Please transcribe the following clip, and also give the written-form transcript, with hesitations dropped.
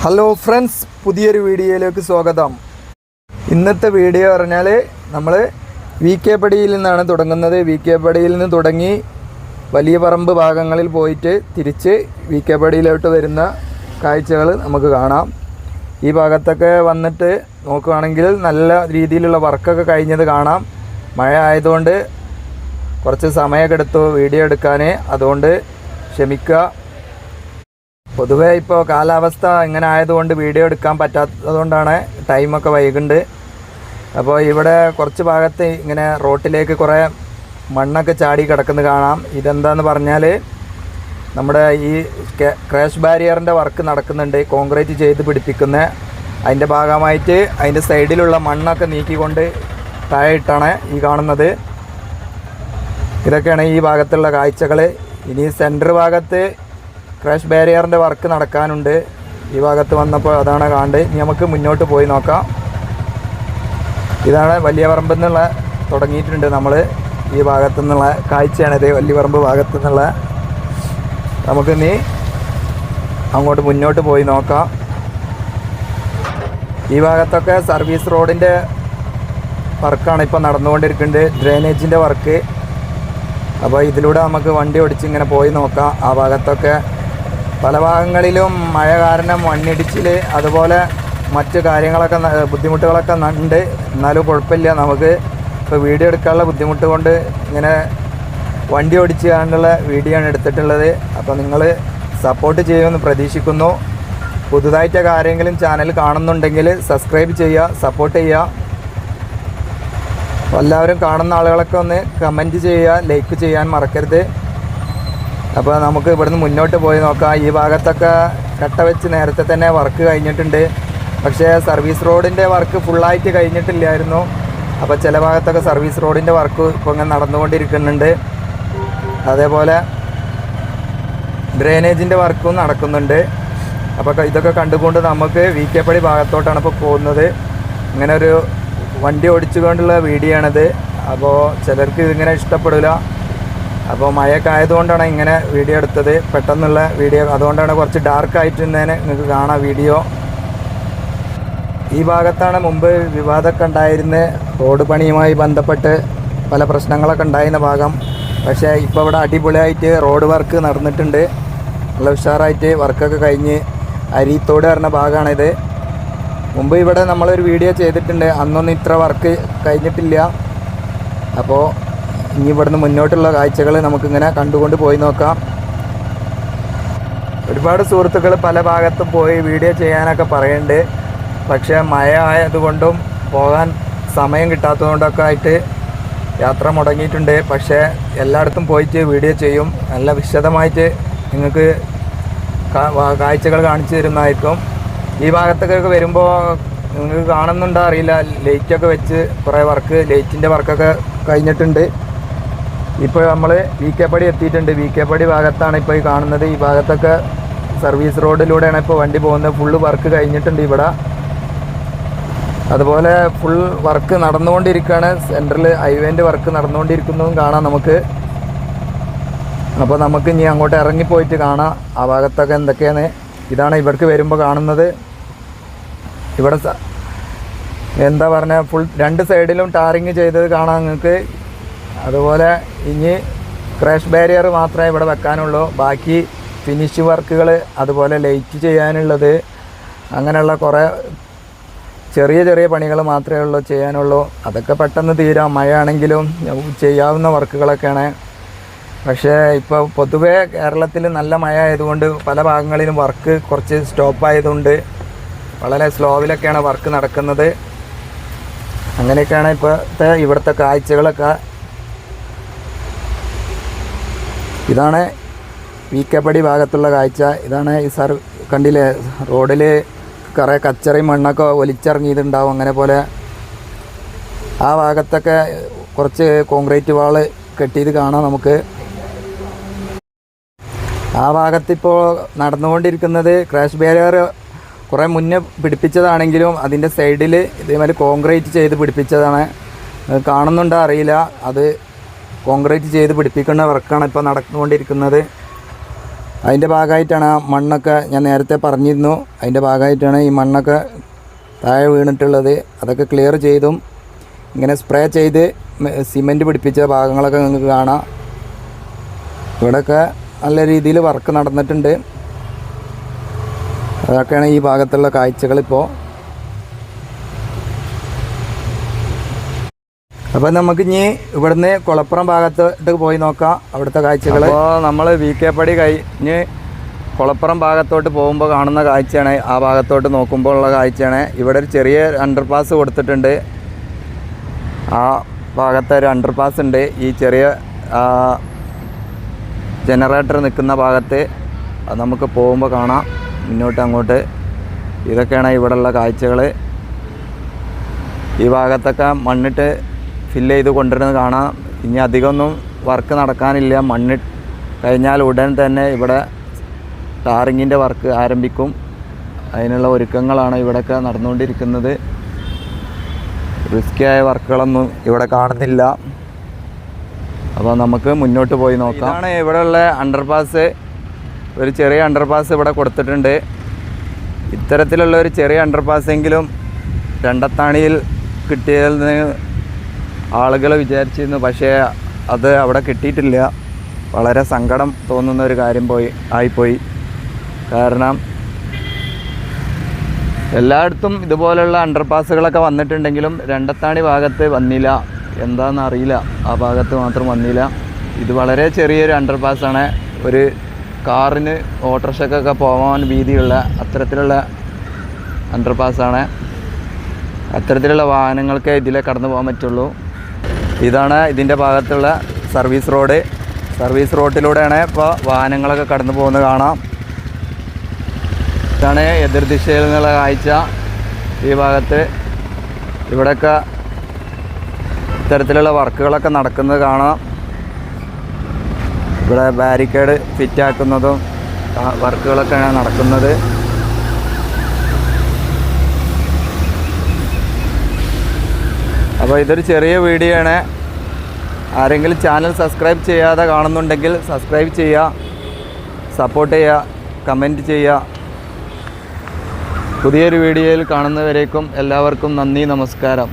Hello friends, പുതിയൊരു വീഡിയോയിലേക്ക് സ്വാഗതം. ഇന്നത്തെ വീഡിയോ പറഞ്ഞാൽ നമ്മൾ വി കെ പടിയിൽ നിന്നാണ് തുടങ്ങുന്നത്. വി കെ പടിയിൽ നിന്ന് തുടങ്ങി വലിയ പറമ്പ് ഭാഗങ്ങളിൽ പോയിട്ട് തിരിച്ച് വി കെ പടിയിലോട്ട് വരുന്ന കാഴ്ചകൾ നമുക്ക് കാണാം. ഈ ഭാഗത്തൊക്കെ വന്നിട്ട് നോക്കുകയാണെങ്കിൽ നല്ല രീതിയിലുള്ള വർക്കൊക്കെ കഴിഞ്ഞത് കാണാം. മഴ ആയതുകൊണ്ട് കുറച്ച് സമയമൊക്കെ എടുത്തു വീഡിയോ എടുക്കാൻ, അതുകൊണ്ട് ക്ഷമിക്കുക. പൊതുവേ ഇപ്പോൾ കാലാവസ്ഥ ഇങ്ങനെ ആയതുകൊണ്ട് വീഡിയോ എടുക്കാൻ പറ്റാത്തതുകൊണ്ടാണ് ടൈമൊക്കെ വൈകുന്നുണ്ട്. അപ്പോൾ ഇവിടെ കുറച്ച് ഭാഗത്ത് ഇങ്ങനെ റോട്ടിലേക്ക് കുറേ മണ്ണൊക്കെ ചാടി കിടക്കുന്നത് കാണാം. ഇതെന്താന്ന് പറഞ്ഞാൽ നമ്മുടെ ഈ ക്രാഷ് ബാരിയറിൻ്റെ വർക്ക് നടക്കുന്നുണ്ട്, കോൺക്രീറ്റ് ചെയ്ത് പിടിപ്പിക്കുന്ന. അതിൻ്റെ ഭാഗമായിട്ട് അതിൻ്റെ സൈഡിലുള്ള മണ്ണൊക്കെ നീക്കിക്കൊണ്ട് താഴെ ഇട്ടാണ് ഈ കാണുന്നത്. ഇതൊക്കെയാണ് ഈ ഭാഗത്തുള്ള കാഴ്ചകൾ. ഇനി സെൻറ്റർ ഭാഗത്ത് ക്രാഷ് ബാരിയറിൻ്റെ വർക്ക് നടക്കാനുണ്ട്. ഈ ഭാഗത്ത് വന്നപ്പോൾ അതാണ് കാണേണ്ടത്. ഇനി നമുക്ക് മുന്നോട്ട് പോയി നോക്കാം. ഇതാണ് വലിയ പറമ്പിൽ നിന്നുള്ള തുടങ്ങിയിട്ടുണ്ട് നമ്മൾ. ഈ ഭാഗത്തു നിന്നുള്ള കാഴ്ചയാണിത്, വലിയ പറമ്പ് ഭാഗത്തു നിന്നുള്ള. നമുക്കിനി അങ്ങോട്ട് മുന്നോട്ട് പോയി നോക്കാം. ഈ ഭാഗത്തൊക്കെ സർവീസ് റോഡിൻ്റെ വർക്കാണ് ഇപ്പോൾ നടന്നുകൊണ്ടിരിക്കുന്നത്, ഡ്രെയിനേജിൻ്റെ വർക്ക്. അപ്പോൾ ഇതിലൂടെ നമുക്ക് വണ്ടി ഓടിച്ച് ഇങ്ങനെ പോയി നോക്കാം. ആ ഭാഗത്തൊക്കെ പല ഭാഗങ്ങളിലും മഴ കാരണം മണ്ണിടിച്ചിൽ അതുപോലെ മറ്റ് കാര്യങ്ങളൊക്കെ ബുദ്ധിമുട്ടുകളൊക്കെ ഉണ്ട്. എന്നാലും കുഴപ്പമില്ല, നമുക്ക് ഇപ്പോൾ വീഡിയോ എടുക്കാനുള്ള ബുദ്ധിമുട്ട് കൊണ്ട് ഇങ്ങനെ വണ്ടി ഓടിച്ച് കാണാനുള്ള വീഡിയോ ആണ് എടുത്തിട്ടുള്ളത്. അപ്പോൾ നിങ്ങൾ സപ്പോർട്ട് ചെയ്യുമെന്ന് പ്രതീക്ഷിക്കുന്നു. പുതുതായിട്ടൊക്കെ ആരെങ്കിലും ചാനൽ കാണുന്നുണ്ടെങ്കിൽ സബ്സ്ക്രൈബ് ചെയ്യുക, സപ്പോർട്ട് ചെയ്യുക. എല്ലാവരും കാണുന്ന ആളുകളൊക്കെ ഒന്ന് കമൻറ്റ് ചെയ്യുക, ലൈക്ക് ചെയ്യാൻ മറക്കരുത്. അപ്പോൾ നമുക്ക് ഇവിടുന്ന് മുന്നോട്ട് പോയി നോക്കാം. ഈ ഭാഗത്തൊക്കെ കട്ട വെച്ച് നേരത്തെ തന്നെ വർക്ക് കഴിഞ്ഞിട്ടുണ്ട്. പക്ഷേ സർവീസ് റോഡിൻ്റെ വർക്ക് ഫുള്ളായിട്ട് കഴിഞ്ഞിട്ടില്ലായിരുന്നു. അപ്പോൾ ചില ഭാഗത്തൊക്കെ സർവീസ് റോഡിൻ്റെ വർക്ക് ഇപ്പോൾ ഇങ്ങനെ നടന്നുകൊണ്ടിരിക്കുന്നുണ്ട്. അതേപോലെ ഡ്രെയിനേജിൻ്റെ വർക്കും നടക്കുന്നുണ്ട്. അപ്പോൾ ഇതൊക്കെ കണ്ടുകൊണ്ട് നമുക്ക് വി കെ പടി ഭാഗത്തോട്ടാണ് ഇപ്പോൾ പോകുന്നത്. ഇങ്ങനെ ഒരു വണ്ടി ഓടിച്ചുകൊണ്ടുള്ള വീഡിയോ ആണിത്. അപ്പോൾ ചിലർക്ക് ഇതിങ്ങനെ ഇഷ്ടപ്പെടില്ല. അപ്പോൾ മഴയൊക്കെ ആയതുകൊണ്ടാണ് ഇങ്ങനെ വീഡിയോ എടുത്തത്, പെട്ടെന്നുള്ള വീഡിയോ. അതുകൊണ്ടാണ് കുറച്ച് ഡാർക്കായിട്ട് തന്നെ നിങ്ങൾക്ക് കാണാം വീഡിയോ. ഈ ഭാഗത്താണ് മുമ്പ് വിവാദമൊക്കെ ഉണ്ടായിരുന്നത്, റോഡ് പണിയുമായി ബന്ധപ്പെട്ട് പല പ്രശ്നങ്ങളൊക്കെ ഉണ്ടായിരുന്ന ഭാഗം. പക്ഷേ ഇപ്പോൾ ഇവിടെ അടിപൊളിയായിട്ട് റോഡ് വർക്ക് നടന്നിട്ടുണ്ട്. നല്ല ഉഷാറായിട്ട് വർക്കൊക്കെ കഴിഞ്ഞ് അരീത്തോട് പറഞ്ഞ ഭാഗമാണിത്. മുമ്പ് ഇവിടെ നമ്മളൊരു വീഡിയോ ചെയ്തിട്ടുണ്ട്, അന്നൊന്നും ഇത്ര വർക്ക് കഴിഞ്ഞിട്ടില്ല. അപ്പോൾ ഇനി ഇവിടുന്ന് മുന്നോട്ടുള്ള കാഴ്ചകൾ നമുക്കിങ്ങനെ കണ്ടുകൊണ്ട് പോയി നോക്കാം. ഒരുപാട് സുഹൃത്തുക്കൾ പല ഭാഗത്തും പോയി വീഡിയോ ചെയ്യാനൊക്കെ പറയുന്നുണ്ട്. പക്ഷേ മഴ ആയതുകൊണ്ടും പോകാൻ സമയം കിട്ടാത്തതുകൊണ്ടൊക്കെ ആയിട്ട് യാത്ര മുടങ്ങിയിട്ടുണ്ട്. പക്ഷേ എല്ലായിടത്തും പോയിട്ട് വീഡിയോ ചെയ്യും, നല്ല വിശദമായിട്ട് നിങ്ങൾക്ക് കാഴ്ചകൾ കാണിച്ചു തരുന്നതായിരിക്കും. ഈ ഭാഗത്തൊക്കെ വരുമ്പോൾ നിങ്ങൾക്ക് കാണുന്നുണ്ടോ അറിയില്ല, ലൈറ്റൊക്കെ വെച്ച് കുറേ വർക്ക്, ലൈറ്റിൻ്റെ വർക്കൊക്കെ കഴിഞ്ഞിട്ടുണ്ട്. ഇപ്പോൾ നമ്മൾ വി കെ പടി എത്തിയിട്ടുണ്ട്. വി കെ പടി ഭാഗത്താണ് ഇപ്പോൾ ഈ കാണുന്നത്. ഈ ഭാഗത്തൊക്കെ സർവീസ് റോഡിലൂടെയാണ് ഇപ്പോൾ വണ്ടി പോകുന്നത്. ഫുള്ള് വർക്ക് കഴിഞ്ഞിട്ടുണ്ട് ഇവിടെ. അതുപോലെ ഫുൾ വർക്ക് നടന്നുകൊണ്ടിരിക്കുകയാണ്. സെൻറ്ററിൽ ഹൈവേൻ്റെ വർക്ക് നടന്നുകൊണ്ടിരിക്കുന്നതും കാണാം നമുക്ക്. അപ്പോൾ നമുക്ക് ഇനി അങ്ങോട്ട് ഇറങ്ങിപ്പോയിട്ട് കാണാം ആ ഭാഗത്തൊക്കെ എന്തൊക്കെയാണ്. ഇതാണ് ഇവർക്ക് വരുമ്പോൾ കാണുന്നത്. ഇവിടെ എന്താ പറഞ്ഞാൽ ഫുൾ രണ്ട് സൈഡിലും ടാറിങ് ചെയ്തത് കാണാം നിങ്ങൾക്ക്. അതുപോലെ ഇനി ക്രാഷ് ബാരിയർ മാത്രമേ ഇവിടെ വെക്കാനുള്ളൂ. ബാക്കി ഫിനിഷ് വർക്കുകൾ, അതുപോലെ ലൈറ്റ് ചെയ്യാനുള്ളത്, അങ്ങനെയുള്ള കുറേ ചെറിയ ചെറിയ പണികൾ മാത്രമേ ഉള്ളൂ ചെയ്യാനുള്ളൂ. അതൊക്കെ പെട്ടെന്ന് തീരാം. മഴയാണെങ്കിലും ചെയ്യാവുന്ന വർക്കുകളൊക്കെയാണ്. പക്ഷേ ഇപ്പോൾ പൊതുവേ കേരളത്തിൽ നല്ല മഴ ആയതുകൊണ്ട് പല ഭാഗങ്ങളിലും വർക്ക് കുറച്ച് സ്റ്റോപ്പായതുകൊണ്ട് വളരെ സ്ലോവിലൊക്കെയാണ് വർക്ക് നടക്കുന്നത്. അങ്ങനെയൊക്കെയാണ് ഇപ്പോഴത്തെ ഇവിടുത്തെ കാഴ്ചകളൊക്കെ. ഇതാണ് വി കെ പടി ഭാഗത്തുള്ള കാഴ്ച. ഇതാണ് ഈ കണ്ടില്ലേ, റോഡിൽ കുറേ കച്ചറയും മണ്ണൊക്കെ ഒലിച്ചിറങ്ങിയിട്ടുണ്ടാവും. അങ്ങനെ പോലെ ആ ഭാഗത്തൊക്കെ കുറച്ച് കോൺക്രീറ്റ് വാള് കെട്ടിയത് കാണാം നമുക്ക്. ആ ഭാഗത്തിപ്പോൾ നടന്നുകൊണ്ടിരിക്കുന്നത് ക്രാഷ് ബാരിയർ കുറേ മുന്നേ പിടിപ്പിച്ചതാണെങ്കിലും അതിൻ്റെ സൈഡിൽ ഇതേമാതിരി കോൺക്രീറ്റ് ചെയ്ത് പിടിപ്പിച്ചതാണ്. കാണുന്നുണ്ടോ അറിയില്ല, അത് കോൺക്രീറ്റ് ചെയ്ത് പിടിപ്പിക്കുന്ന വർക്കാണ് ഇപ്പോൾ നടന്നുകൊണ്ടിരിക്കുന്നത്. അതിൻ്റെ ഭാഗമായിട്ടാണ് ആ മണ്ണൊക്കെ ഞാൻ നേരത്തെ പറഞ്ഞിരുന്നു, അതിൻ്റെ ഭാഗമായിട്ടാണ് ഈ മണ്ണൊക്കെ താഴെ വീണിട്ടുള്ളത്. അതൊക്കെ ക്ലിയർ ചെയ്തും ഇങ്ങനെ സ്പ്രേ ചെയ്ത് സിമൻറ്റ് പിടിപ്പിച്ച ഭാഗങ്ങളൊക്കെ നിങ്ങൾക്ക് കാണാം. ഇവിടെയൊക്കെ നല്ല രീതിയിൽ വർക്ക് നടന്നിട്ടുണ്ട്. അതൊക്കെയാണ് ഈ ഭാഗത്തുള്ള കാഴ്ചകളിപ്പോൾ. അപ്പോൾ നമുക്കിനി ഇവിടുന്ന് കുളപ്പുറം ഭാഗത്തോട്ട് പോയി നോക്കാം അവിടുത്തെ കാഴ്ചകൾ. അപ്പോൾ നമ്മൾ VK പടി കഴിഞ്ഞ് കുളപ്പുറം ഭാഗത്തോട്ട് പോകുമ്പോൾ കാണുന്ന കാഴ്ചയാണ്, ആ ഭാഗത്തോട്ട് നോക്കുമ്പോൾ ഉള്ള കാഴ്ചയാണ്. ഇവിടെ ഒരു ചെറിയ അണ്ടർപാസ് കൊടുത്തിട്ടുണ്ട്. ആ ഭാഗത്ത് ഒരു അണ്ടർപാസ് ഉണ്ട്. ഈ ചെറിയ ജനറേറ്റർ നിൽക്കുന്ന ഭാഗത്ത് അത് നമുക്ക് പോകുമ്പോൾ കാണാം, മുന്നോട്ട് അങ്ങോട്ട്. ഇതൊക്കെയാണ് ഇവിടെയുള്ള കാഴ്ചകൾ. ഈ ഭാഗത്തൊക്കെ മണ്ണിട്ട് ഫില്ല് ചെയ്ത് കൊണ്ടുവരുന്നത് കാണാം. ഇനി അധികമൊന്നും വർക്ക് നടക്കാനില്ല. മണ്ണ് കഴിഞ്ഞാൽ ഉടൻ തന്നെ ഇവിടെ ടാറിങ്ങിൻ്റെ വർക്ക് ആരംഭിക്കും. അതിനുള്ള ഒരുക്കങ്ങളാണ് ഇവിടെയൊക്കെ നടന്നുകൊണ്ടിരിക്കുന്നത്. റിസ്ക്കിയായ വർക്കുകളൊന്നും ഇവിടെ കാണുന്നില്ല. അപ്പോൾ നമുക്ക് മുന്നോട്ട് പോയി നോക്കാം. ഇതാണ് ഇവിടെയുള്ള അണ്ടർപാസ്. ഒരു ചെറിയ അണ്ടർപാസ് ഇവിടെ കൊടുത്തിട്ടുണ്ട്. ഇത്തരത്തിലുള്ള ഒരു ചെറിയ അണ്ടർപാസെങ്കിലും രണ്ടത്താണിയിൽ കിട്ടിയതെന്ന് ആളുകൾ വിചാരിച്ചിരുന്നു. പക്ഷേ അത് അവിടെ കിട്ടിയിട്ടില്ല. വളരെ സങ്കടം തോന്നുന്ന ഒരു കാര്യം ആയിപ്പോയി. കാരണം എല്ലായിടത്തും ഇതുപോലുള്ള അണ്ടർപാസുകളൊക്കെ വന്നിട്ടുണ്ടെങ്കിലും രണ്ടത്താണി ഭാഗത്ത് വന്നില്ല. എന്താണെന്ന് അറിയില്ല, ആ ഭാഗത്ത് മാത്രം വന്നില്ല. ഇത് വളരെ ചെറിയൊരു അണ്ടർപാസാണ്. ഒരു കാറിന് ഓട്ടോറിക്ഷക്കൊക്കെ പോകാൻ വീതിയുള്ള അത്തരത്തിലുള്ള അണ്ടർപാസാണ്. അത്തരത്തിലുള്ള വാഹനങ്ങൾക്ക് ഇതിലെ കടന്നു പോകാൻ പറ്റുള്ളൂ. ഇതാണ് ഇതിൻ്റെ ഭാഗത്തുള്ള സർവീസ് റോഡ്. സർവീസ് റോഡിലൂടെയാണ് ഇപ്പോൾ വാഹനങ്ങളൊക്കെ കടന്നു പോകുന്നത് കാണാം. ഇതാണ് എതിർദിശയിൽ നിന്നുള്ള കാഴ്ച. ഈ ഭാഗത്ത് ഇവിടെയൊക്കെ ഇത്തരത്തിലുള്ള വർക്കുകളൊക്കെ നടക്കുന്നത് കാണാം. ഇവിടെ ബാരിക്കേഡ് ഫിറ്റാക്കുന്നതും വർക്കുകളൊക്കെയാണ് നടക്കുന്നത്. അപ്പോൾ ഇതൊരു ചെറിയ വീഡിയോ ആണ്. ആരെങ്കിലും ചാനൽ സബ്സ്ക്രൈബ് ചെയ്യാതെ കാണുന്നുണ്ടെങ്കിൽ സബ്സ്ക്രൈബ് ചെയ്യുക, സപ്പോർട്ട് ചെയ്യുക, കമൻറ്റ് ചെയ്യുക. പുതിയൊരു വീഡിയോയിൽ കാണുന്നവരേക്കും എല്ലാവർക്കും നന്ദി, നമസ്കാരം.